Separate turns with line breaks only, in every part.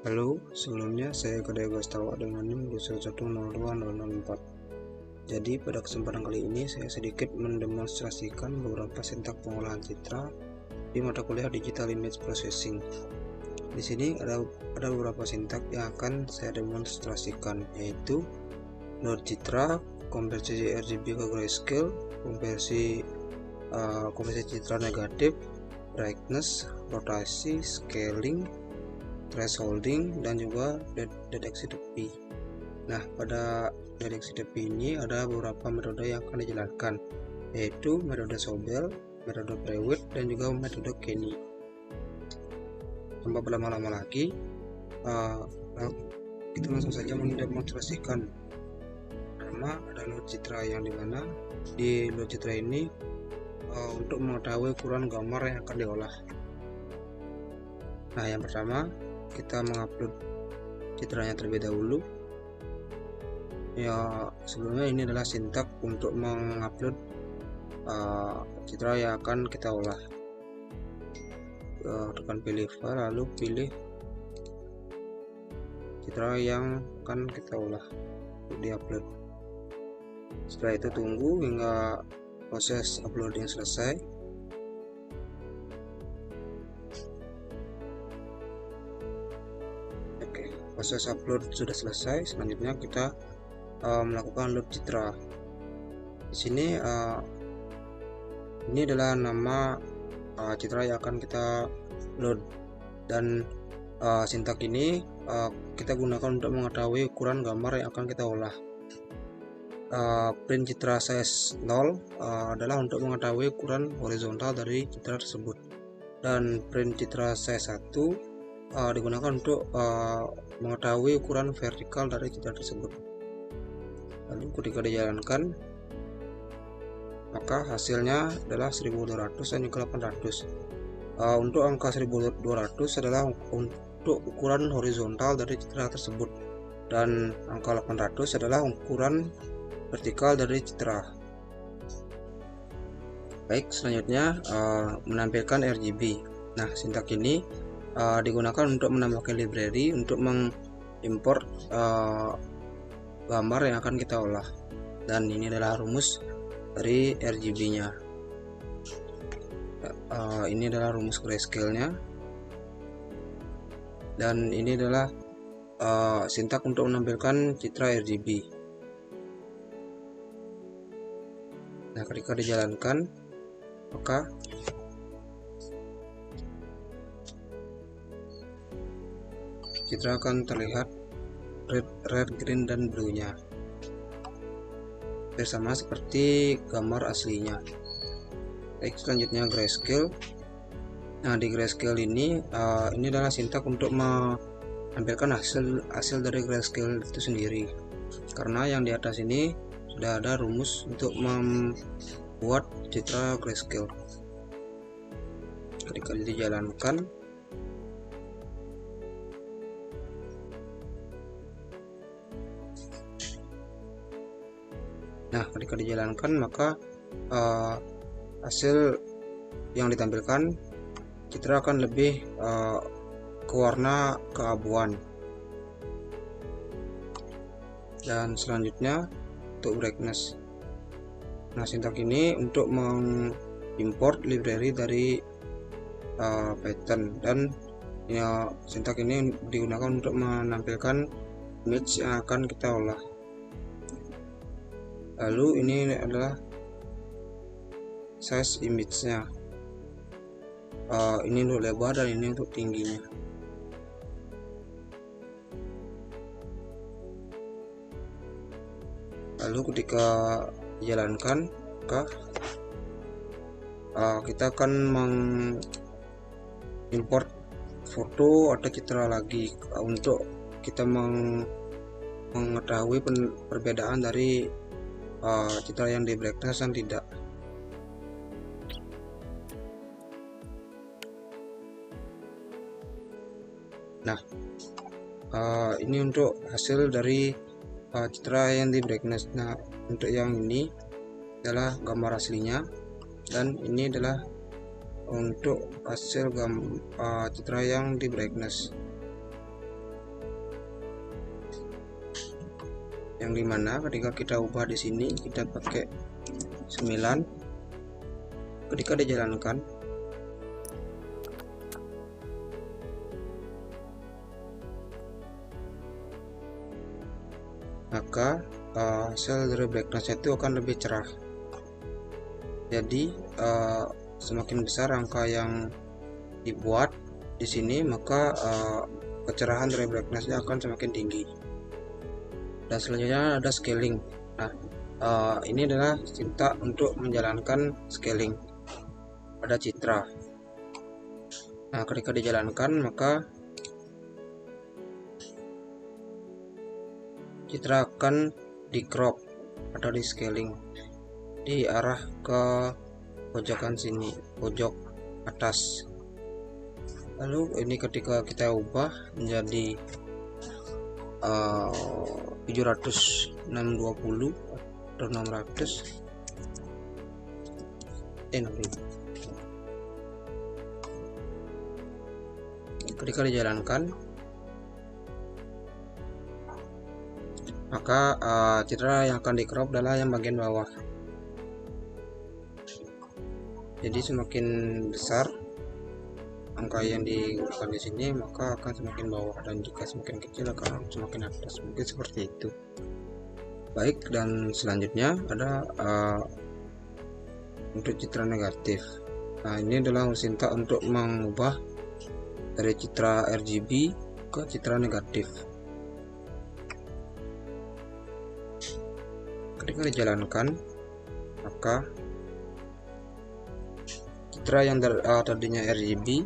Halo, sebelumnya saya Kedai Gastawa dengan NIM 2110204. Jadi pada kesempatan kali ini saya sedikit mendemonstrasikan beberapa sintak pengolahan citra di mata kuliah Digital Image Processing. Di sini ada beberapa sintak yang akan saya demonstrasikan, yaitu load citra, konversi RGB ke grayscale, konversi citra negatif, brightness, rotasi, scaling, thresholding, dan juga deteksi tepi. Nah, pada deteksi tepi ini ada beberapa metode yang akan dijalankan, yaitu metode Sobel, metode Prewitt, dan juga metode Kenny. Tanpa berlama-lama lagi, kita langsung saja mendemonstrasikan. Pertama ada load citra, yang dimana di load citra ini untuk mengetahui ukuran gambar yang akan diolah. Nah, yang pertama kita mengupload citranya terlebih dahulu. Ya, sebelumnya ini adalah sintak untuk mengupload citra yang akan kita olah. Tekan pilih file, lalu pilih citra yang akan kita olah untuk diupload. Setelah itu tunggu hingga proses uploading selesai. Proses upload sudah selesai. Selanjutnya kita melakukan load citra. Di sini ini adalah nama citra yang akan kita load, dan sintak ini kita gunakan untuk mengetahui ukuran gambar yang akan kita olah. Print citra size 0 adalah untuk mengetahui ukuran horizontal dari citra tersebut, dan print citra size 1 digunakan untuk mengetahui ukuran vertikal dari citra tersebut. Lalu ketika dijalankan, maka hasilnya adalah 1200 dan juga 800. Untuk angka 1200 adalah untuk ukuran horizontal dari citra tersebut, dan angka 800 adalah ukuran vertikal dari citra. Baik, selanjutnya menampilkan RGB. Nah, sintak ini digunakan untuk menambahkan library untuk mengimport gambar yang akan kita olah, dan ini adalah rumus dari RGB-nya. Ini adalah rumus grayscale-nya, dan ini adalah sintak untuk menampilkan citra RGB. Nah, ketika dijalankan, maka citra akan terlihat red, green, dan blue-nya, bersama seperti gambar aslinya. Baik, selanjutnya grayscale. Nah, di grayscale ini adalah sintak untuk menampilkan hasil dari grayscale itu sendiri, karena yang di atas ini sudah ada rumus untuk membuat citra grayscale. Ketika dijalankan, maka hasil yang ditampilkan, citra akan lebih ke warna keabuan. Dan selanjutnya untuk brightness. Nah, sintak ini untuk mengimport library dari Python, dan ya, sintak ini digunakan untuk menampilkan image yang akan kita olah. Lalu ini adalah size image-nya. Ini untuk lebar dan ini untuk tingginya. Lalu ketika dijalankan, maka kita akan mengimport foto atau citra lagi untuk kita mengetahui perbedaan dari citra yang di brightness dan tidak. Nah, ini untuk hasil dari citra yang di brightness. Nah, untuk yang ini adalah gambar aslinya, dan ini adalah untuk hasil citra yang di brightness. yang dimana ketika kita ubah di sini kita pakai 9, ketika dijalankan maka hasil dari brightness itu akan lebih cerah. Jadi semakin besar angka yang dibuat di sini, maka kecerahan dari brightness-nya akan semakin tinggi. Dan selanjutnya ada scaling. Nah, ini adalah cinta untuk menjalankan scaling pada citra. Nah, ketika dijalankan maka citra akan di crop atau di scaling di arah ke pojokan sini, pojok atas. Lalu ini ketika kita ubah menjadi 700 620 atau 600 ketika dijalankan maka citra yang akan di crop adalah yang bagian bawah. Jadi semakin besar angka yang digunakan di sini maka akan semakin bawah, dan jika semakin kecil akan semakin atas. Mungkin seperti itu. Baik, dan selanjutnya ada untuk citra negatif. Nah, ini adalah cinta untuk mengubah dari citra RGB ke citra negatif. Ketika dijalankan maka citra yang tadinya RGB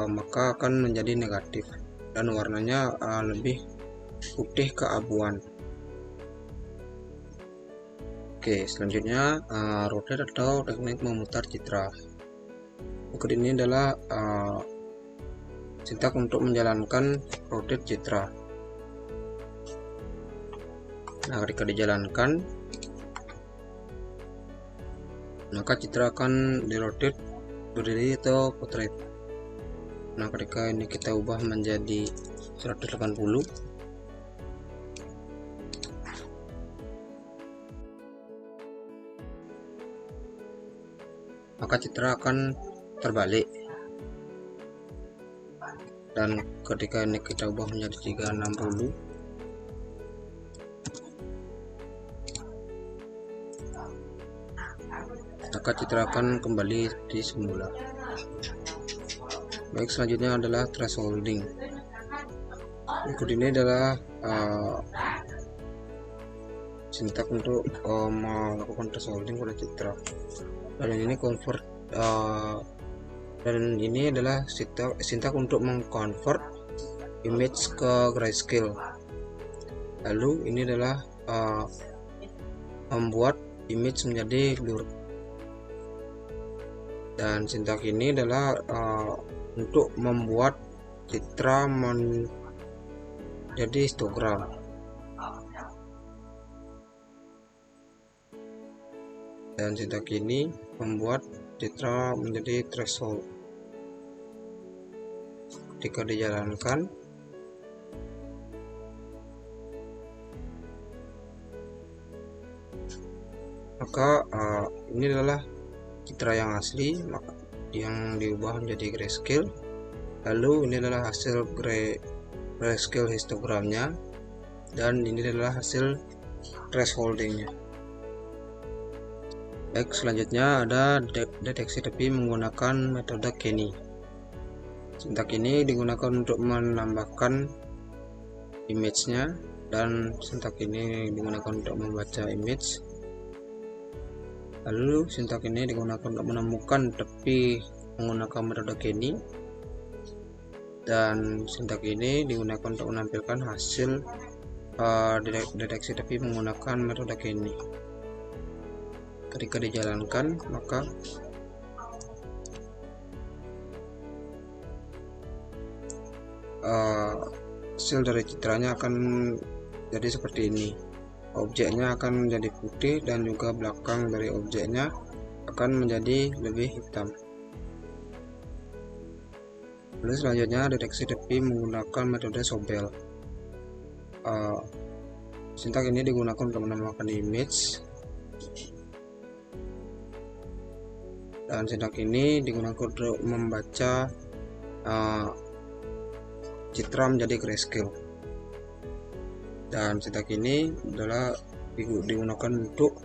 maka akan menjadi negatif dan warnanya lebih putih keabuan. Oke, selanjutnya rotate atau teknik memutar citra. Berikut ini adalah sintak untuk menjalankan rotate citra. Nah, ketika dijalankan maka citra akan di-rotate berdiri atau portrait. Nah, ketika ini kita ubah menjadi 180 maka citra akan terbalik, dan ketika ini kita ubah menjadi 360 maka citra akan kembali di semula. Baik, selanjutnya adalah thresholding. Berikut ini adalah sintak untuk melakukan thresholding pada citra. Dan ini convert dan ini adalah sintak untuk mengconvert image ke grayscale. Lalu ini adalah membuat image menjadi blur. Dan sintak ini adalah untuk membuat citra menjadi histogram. Dan sintak ini membuat citra menjadi threshold. Ketika dijalankan maka ini adalah citra yang asli yang diubah menjadi grayscale. Lalu ini adalah hasil grayscale histogramnya, dan ini adalah hasil thresholdingnya. Baik, selanjutnya ada deteksi tepi menggunakan metode Kenny. Sintak ini digunakan untuk menambahkan image-nya, dan sintak ini digunakan untuk membaca image. Lalu sintak ini digunakan untuk menemukan tepi menggunakan metode Kenny, dan sintak ini digunakan untuk menampilkan hasil deteksi tepi menggunakan metode Kenny. Ketika dijalankan maka hasil dari citranya akan jadi seperti ini. Objeknya akan menjadi putih dan juga belakang dari objeknya akan menjadi lebih hitam. Lalu selanjutnya deteksi tepi menggunakan metode Sobel. sintak ini digunakan untuk menambahkan image, dan sintak ini digunakan untuk membaca citra menjadi grayscale, dan sintak ini adalah digunakan untuk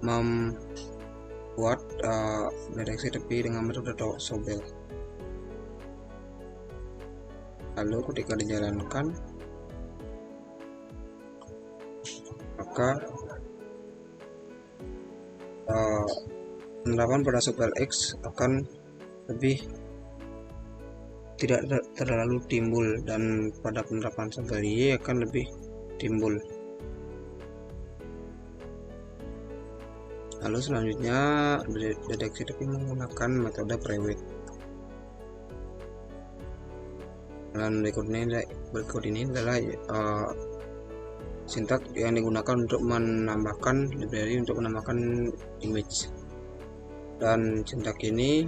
membuat deteksi tepi dengan metode Sobel. Lalu ketika dijalankan, maka penerapan pada Sobel X akan lebih tidak terlalu timbul, dan pada penerapan Sobel Y akan lebih timbul. Lalu selanjutnya deteksi tepi menggunakan metode Prewitt. Dan berikut ini adalah sintak yang digunakan untuk menambahkan library untuk menambahkan image. Dan sintak ini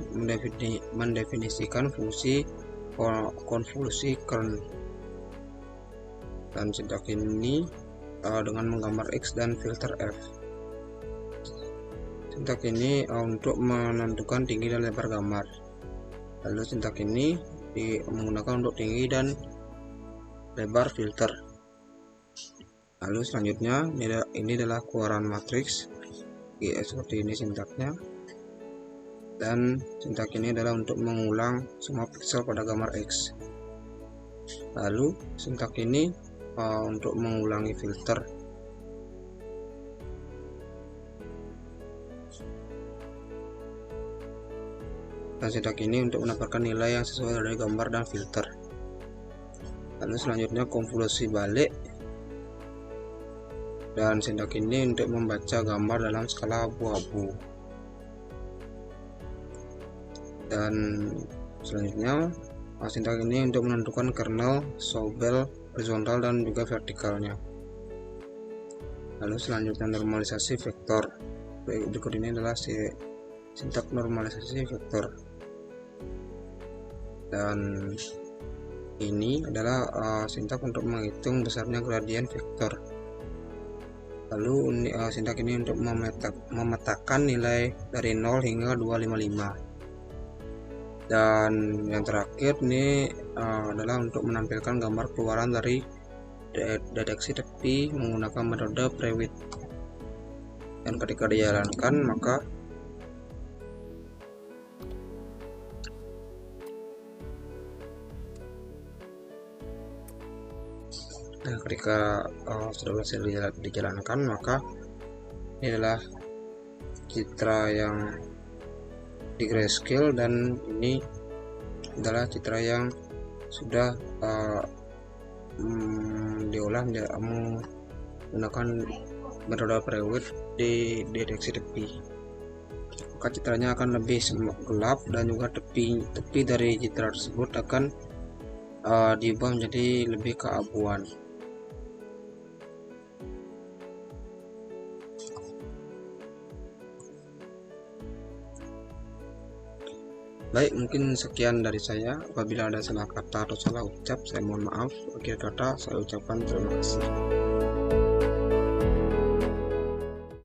mendefinisikan fungsi konvolusi kern, dan sintak ini dengan menggambar X dan filter F. Sintak ini untuk menentukan tinggi dan lebar gambar. Lalu sintak ini menggunakan untuk tinggi dan lebar filter. Lalu selanjutnya ini adalah keluaran matriks seperti ini sintaknya, dan sintak ini adalah untuk mengulang semua piksel pada gambar X. Lalu sintak ini untuk mengulangi filter. Dan sintak ini untuk mendapatkan nilai yang sesuai dari gambar dan filter. Lalu selanjutnya konvolusi balik, dan sintak ini untuk membaca gambar dalam skala abu-abu. Dan selanjutnya sintak ini untuk menentukan kernel, Sobel horizontal dan juga vertikalnya. Lalu selanjutnya normalisasi vektor. Berikut ini adalah sintak normalisasi vektor, dan ini adalah sintak untuk menghitung besarnya gradien vektor. Lalu sintak ini untuk memetakan nilai dari 0 hingga 255. Dan yang terakhir ini adalah untuk menampilkan gambar keluaran dari deteksi tepi menggunakan metode Prewitt. Dan ketika dijalankan, maka sudah berhasil dijalankan, maka ini adalah citra yang di grayscale, dan ini adalah citra yang sudah diolah menggunakan metode Prewitt di deteksi tepi. Maka citranya akan lebih gelap, dan juga tepi dari citra tersebut akan diubah menjadi lebih keabuan. Baik, mungkin sekian dari saya. Apabila ada salah kata atau salah ucap, saya mohon maaf. Akhir kata, saya ucapkan terima kasih.